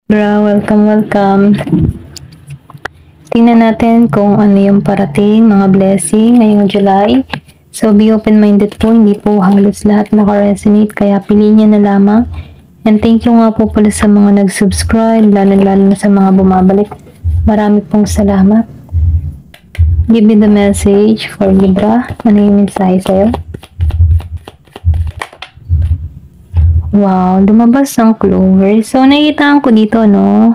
Welcome, welcome. Tingnan natin kung ano yung parating, mga blessing ngayong July. So, be open-minded po, hindi po halos lahat naka-resonate, kaya piliin niya na lamang. And thank you nga po pala sa mga nag-subscribe, lalo na sa mga bumabalik. Marami pong salamat. Give me the message for Libra. Ano yung mensahe sa'yo? Wow, lumabas ang clover. So, nakikitaan ko dito, no?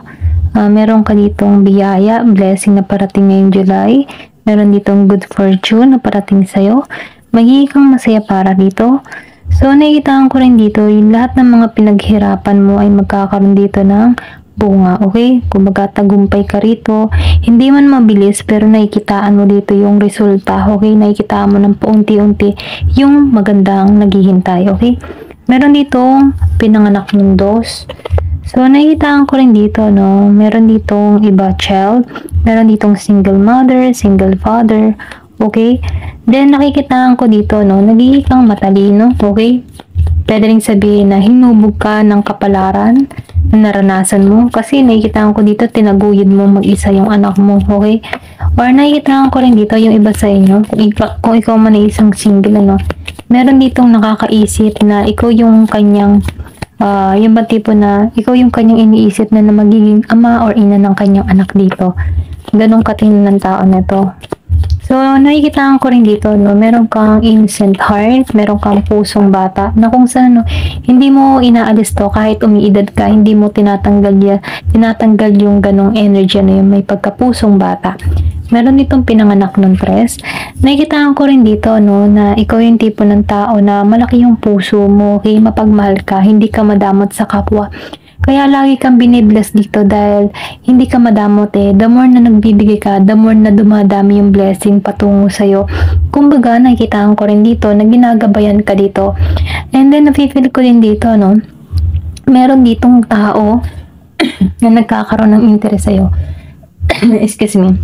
Meron ka ditong biyaya, blessing na parating ngayong July. Meron ditong good fortune na parating sa'yo. Magiging kang masaya para dito. So, nakikitaan ko rin dito, yung lahat ng mga pinaghirapan mo ay magkakaroon dito ng bunga, okay? Kumbaga, tagumpay ka rito. Hindi man mabilis, pero nakikitaan mo dito yung resulta, okay? Nakikitaan mo ng paunti-unti yung magandang naghihintay, okay? Meron ditong pinanganak ng dos. So, nakikitaan ko rin dito, no? Meron ditong iba child. Meron ditong single mother, single father. Okay? Then, nakikitaan ko dito, no? Nagiging kang matalino. Okay? Pwede rin sabihin na hinubog ka ng kapalaran na naranasan mo. Kasi nakikitaan ko dito, tinaguyod mo mag-isa yung anak mo. Okay? Or nakikitaan ko rin dito yung iba sa inyo. Kung ikaw man ay isang single, ano? Meron ditong nakakaisip na ikaw yung kanyang yung ba tipo na ikaw yung kanyang iniisip na magiging ama or ina ng kanyang anak dito. Ganong katingin ng tao na to. So, nakikitaan ko rin dito, no? Meron kang innocent heart, meron kang pusong bata, na kung saan, no, hindi mo inaalis to kahit umiidad ka, hindi mo tinatanggal yung ganong energy na yung may pagkapusong bata. Meron ditong pinanganak ng tres. Nakikitaan ko rin dito, no, na ikaw yung tipo ng tao na malaki yung puso mo, okay, mapagmahal ka, hindi ka madamot sa kapwa. Kaya lagi kang binibless dito dahil hindi ka madamot eh. The more na nagbibigay ka, the more na dumadami yung blessing patungo sa'yo. Kumbaga, nakikitaan ko rin dito na ginagabayan ka dito. And then, nafe-feel ko din dito, no, meron ditong tao na nagkakaroon ng interest sa'yo. Excuse me.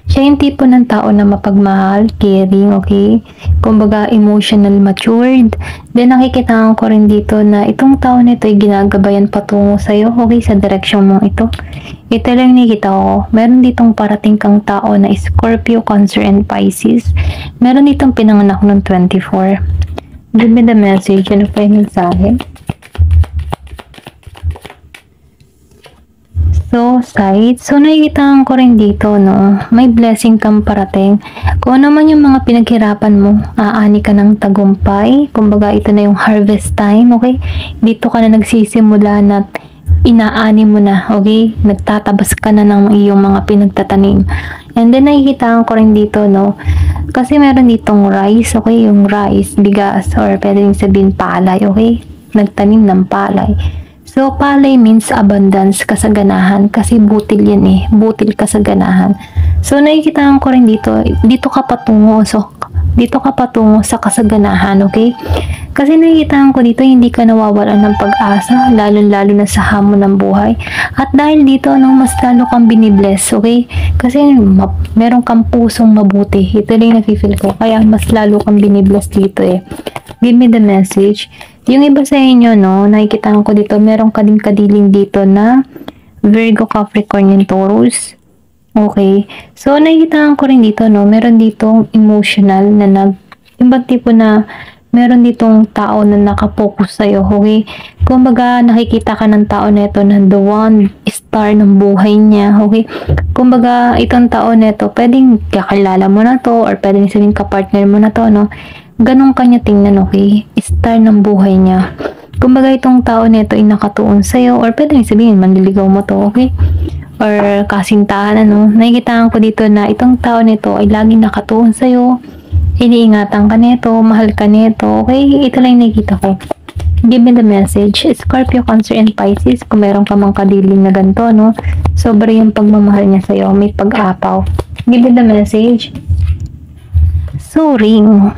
Siya yung tipo ng tao na mapagmahal, caring, okay? Kumbaga, emotional matured. Then, nakikitaan ko rin dito na itong tao na ito ay ginagabayan patungo sa'yo, okay? Sa direksyon mong ito. Ito lang nakikita ko. Meron ditong parating kang tao na Scorpio, Cancer, and Pisces. Meron ditong pinanganak ng 24. Give me the message. Ano pa yung mensahe? So, side. So, nakikitaan ko rin dito, no? May blessing kang parating. Kung ano man yung mga pinaghirapan mo, aani ka ng tagumpay. Kumbaga, ito na yung harvest time, okay? Dito ka na nagsisimula na inaani mo na, okay? Nagtatabas ka na ng iyong mga pinagtatanim. And then, nakikitaan ko rin dito, no? Kasi meron ditong rice, okay? Yung rice, bigas, or pwede rin sabihin palay, okay? Nagtanim ng palay. So, palay means abundance, kasaganahan, kasi butil yan eh, butil kasaganahan. So, nakikitaan ko rin dito ka patungo, dito ka patungo sa kasaganahan, okay? Kasi nakikitaan ko dito, hindi ka nawawalan ng pag-asa, lalo na sa hamon ng buhay. At dahil dito, no, mas lalo kang binibless, okay? Kasi meron kang pusong mabuti, ito lang yung nafe-feel ko, kaya mas lalo kang binibless dito eh. Give me the message. Yung iba sa inyo, no, nakikitaan ko dito, meron ka din kadiling dito na Virgo, Capricorn, and Taurus. Okay. So, nakikitaan ko rin dito, no, meron ditong emotional na ibang tipo na meron ditong tao na nakapokus sa'yo, okay? Kumbaga, nakikita ka ng tao na ito na the one star ng buhay niya, okay? Kumbaga, itong tao na ito, pwedeng kakilala mo na to or pwedeng sabihin ka-partner mo na to, no? Ganong kanya tingnan, okay? Star ng buhay niya. Kumbaga, itong tao nito ay nakatuon sa'yo or pwede sabihin, manliligaw mo to, okay? Or kasintahan, ano? Nakikitaan ko dito na itong tao nito ay laging nakatuon sa'yo. Iniingatan ka nito, mahal ka nito, okay? Ito lang nakikita ko. Give me the message. Scorpio, Cancer, and Pisces. Kung meron ka mang kadiling na ganito, no? Sobra yung pagmamahal niya sa'yo. May pag-apaw. Give me the message. So, ring.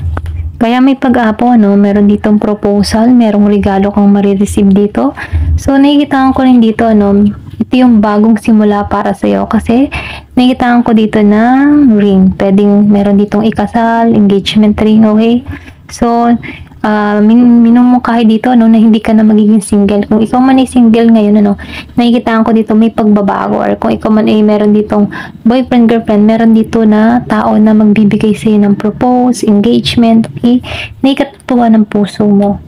Kaya may pag-apo, no? Meron ditong proposal, merong regalo kang marireceive dito. So, nakikitaan ko rin dito, no? Ito yung bagong simula para sa'yo kasi nakikitaan ko dito na ring. Pwedeng meron ditong ikasal, engagement ring, okay? So, minumungkahi dito, ano, na hindi ka na magiging single. Kung ikaw man ay single ngayon, ano, nakikitaan ko dito may pagbabago, or kung ikaw man ay meron ditong boyfriend, girlfriend, meron dito na tao na magbibigay sa'yo ng propose, engagement, okay? Naikatuwa ng puso mo.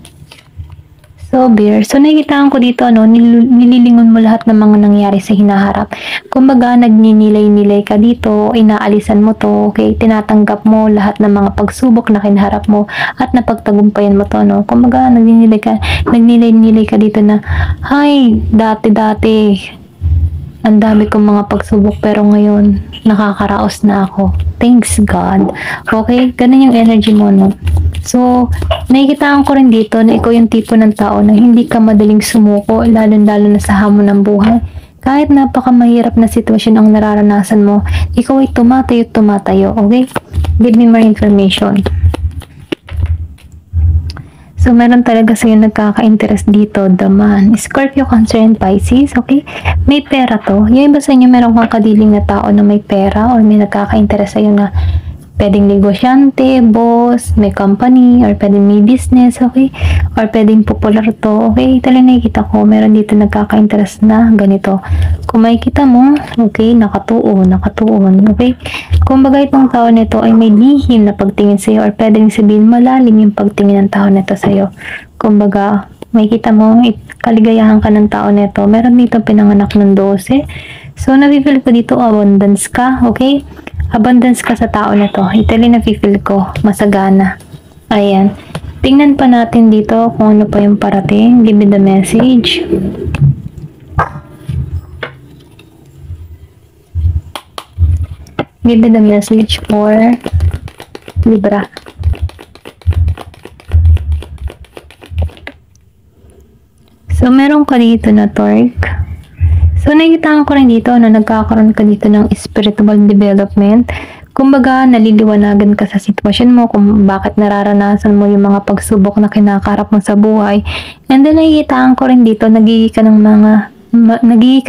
So, Bear, so nakikitaan ko dito, ano, nililingon mo lahat ng mga nangyari sa hinaharap. Kumbaga, nagninilay-nilay ka dito, inaalisan mo to, okay? Tinatanggap mo lahat ng mga pagsubok na kinaharap mo at napagtagumpayan mo to, no? Kumbaga, nagninilay-nilay ka dito na, hay, dati-dati, ang dami kong mga pagsubok pero ngayon, nakakaraos na ako. Thanks God. Okay? Ganun yung energy mo, no? So, nakikitaan ko rin dito na ikaw yung tipo ng tao na hindi ka madaling sumuko, lalo-lalo na sa hamon ng buhay. Kahit napakamahirap na sitwasyon ang nararanasan mo, ikaw ay tumatayo, okay? Give me more information. So, meron talaga sa'yo nagkaka-interest dito, the man. Scorpio, Cancer, and Pisces, okay? May pera to. Yung iba sa inyo, meron kang kadiling na tao na may pera or may nagkaka-interest sa'yo na pwedeng negosyante, boss, may company, or pwedeng may business, okay? Or pwedeng popular to, okay? Talagang nakikita ko, meron dito nagkaka-interest na ganito. Kung makikita mo, okay, nakatuon, okay? Kung bagay itong tao nito ay may lihim na pagtingin sa'yo, or pwedeng sabihin malalim yung pagtingin ng tao nito sa'yo. Kung baga, makikita mo, kaligayahan ka ng tao nito. Meron dito pinanganak ng 12. So, napipil ko dito, abundance ka, okay? Abundance ka sa tao na to. Ito rin na-feel ko. Masagana. Ayan. Tingnan pa natin dito kung ano pa yung parating. Give me the message. Give me the message for Libra. So, meron ka dito na torque. So, nakikitaan ko rin dito na nagkakaroon ka dito ng spiritual development. Kumbaga, naliliwanagan ka sa sitwasyon mo kung bakit nararanasan mo yung mga pagsubok na kinakarap mo sa buhay. And then, nakikitaan ko rin dito, nagiging ka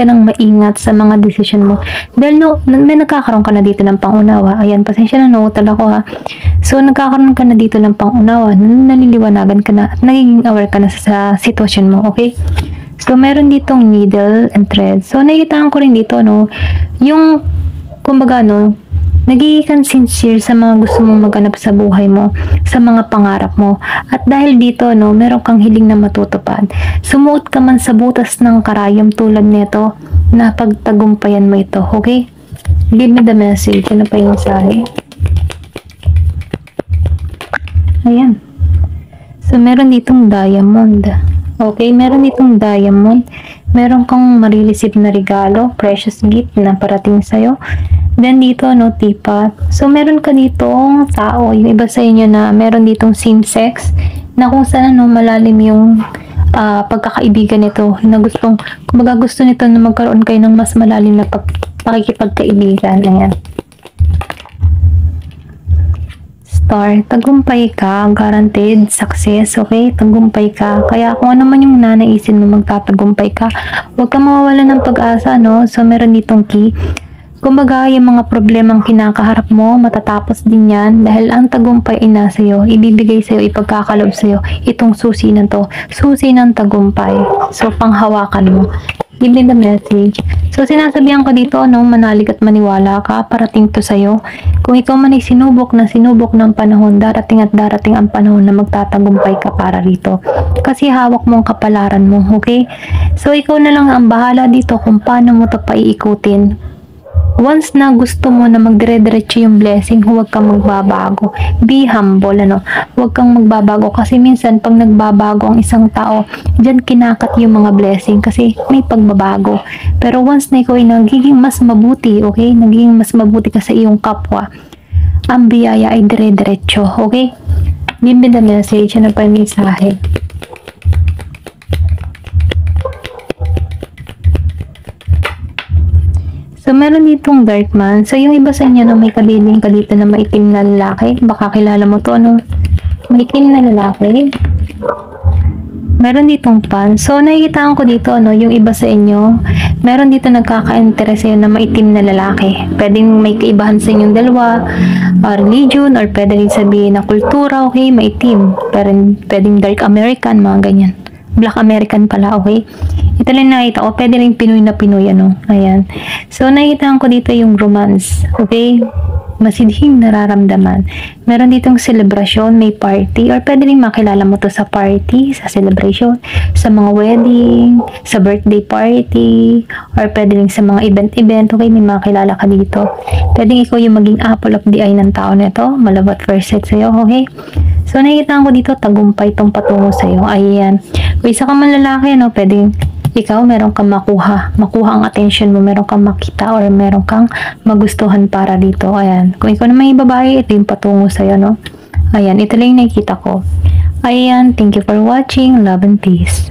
ng maingat sa mga decision mo. Dahil may nagkakaroon ka na dito ng pangunawa. Ayan, pasensya na, nautal ako ha. So, nagkakaroon ka na dito ng pangunawa, naliliwanagan ka na at nagiging aware ka na sa sitwasyon mo, okay? So, meron ditong needle and thread. So, nakikitaan ko rin dito, no, yung, kumbaga, no, nagiging sincere sa mga gusto mong maganap sa buhay mo, sa mga pangarap mo. At dahil dito, no, meron kang hiling na matutupad. Sumuot ka man sa butas ng karayom tulad nito, na pagtagumpayan mo ito, okay? Give me the message. Ano pa yung mensahe? Ayan. So, meron ditong diamond. Okay, meron itong diamond. Meron kang marireceive na regalo, precious gift na parating sa'yo. Then dito, no, teapot. So, meron ka ditong tao, yung iba sa inyo na meron ditong same sex, na kung saan, no, malalim yung pagkakaibigan nito, na kumbaga gusto nito na magkaroon kayo ng mas malalim na pakikipagkaibigan. Ayan. Star, tagumpay ka, guaranteed success, okay? Tagumpay ka. Kaya kung ano man yung nanaisin mo, magtatagumpay ka. Huwag ka mawawala ng pag-asa, no? So, meron ditong key. Kumbaga, yung mga problemang kinakaharap mo, matatapos din yan dahil ang tagumpay ay nasa iyo. Ibibigay sa'yo, ipagkakalob sa'yo itong susi na to. Susi ng tagumpay. So, panghawakan mo. Give me the message. So, sinasabihan ko dito, no, manalig at maniwala ka, parating to sa'yo. Kung ikaw man ay sinubok ng panahon, darating at darating ang panahon na magtatagumpay ka para rito. Kasi hawak mo ang kapalaran mo, okay? So, ikaw na lang ang bahala dito kung paano mo ito paiikutin. Once na gusto mo na magdire-diretso yung blessing, huwag kang magbabago. Be humble, ano? Huwag kang magbabago kasi minsan pag nagbabago ang isang tao, dyan kinakat yung mga blessing kasi may pagbabago. Pero once na ikaw ay nagiging mas mabuti, okay? Nagiging mas mabuti ka sa iyong kapwa, ang biyaya ay dire-diretso, okay? Give me the message. Ano pa yung mensahe? So, meron ditong dark man. So, yung iba sa inyo na may kabiling ka dito na maitim na lalaki, baka kilala mo to, ano? Maitim na lalaki. Meron ditong pan. So, nakikitaan ko dito, no, yung iba sa inyo, meron dito nagkaka-interest sa'yo na maitim na lalaki. Pwedeng may kaibahan sa inyong dalawa, religion, or pwede rin sabihin na kultura, okay, maitim. Pwedeng dark American, mga ganyan. Black American pala, okay? Ito lang nakita ko, pwede rin Pinoy na Pinoy, ano, ayan. So, nakikitaan ko dito yung romance, okay? Masidhing nararamdaman. Meron ditong celebration, may party, or pwede rin makilala mo to sa party, sa celebration, sa mga wedding, sa birthday party, or pwede rin sa mga event, okay, may makilala ka dito. Pwede ikaw yung maging apple of the eye ng tao nito, malove at first sight sa'yo, okay? So, nakikita ko dito, tagumpay itong patungo sa'yo. Ayan. Kung isa ka man lalaki, ano, pwedeng ikaw meron kang makuha ang attention mo, meron kang makita or meron kang magustuhan para dito. Ayan, kung ikaw naman yung babae, ito yung patungo sa'yo, no? Ayan, ito lang yung nakikita ko. Ayan, thank you for watching. Love and peace.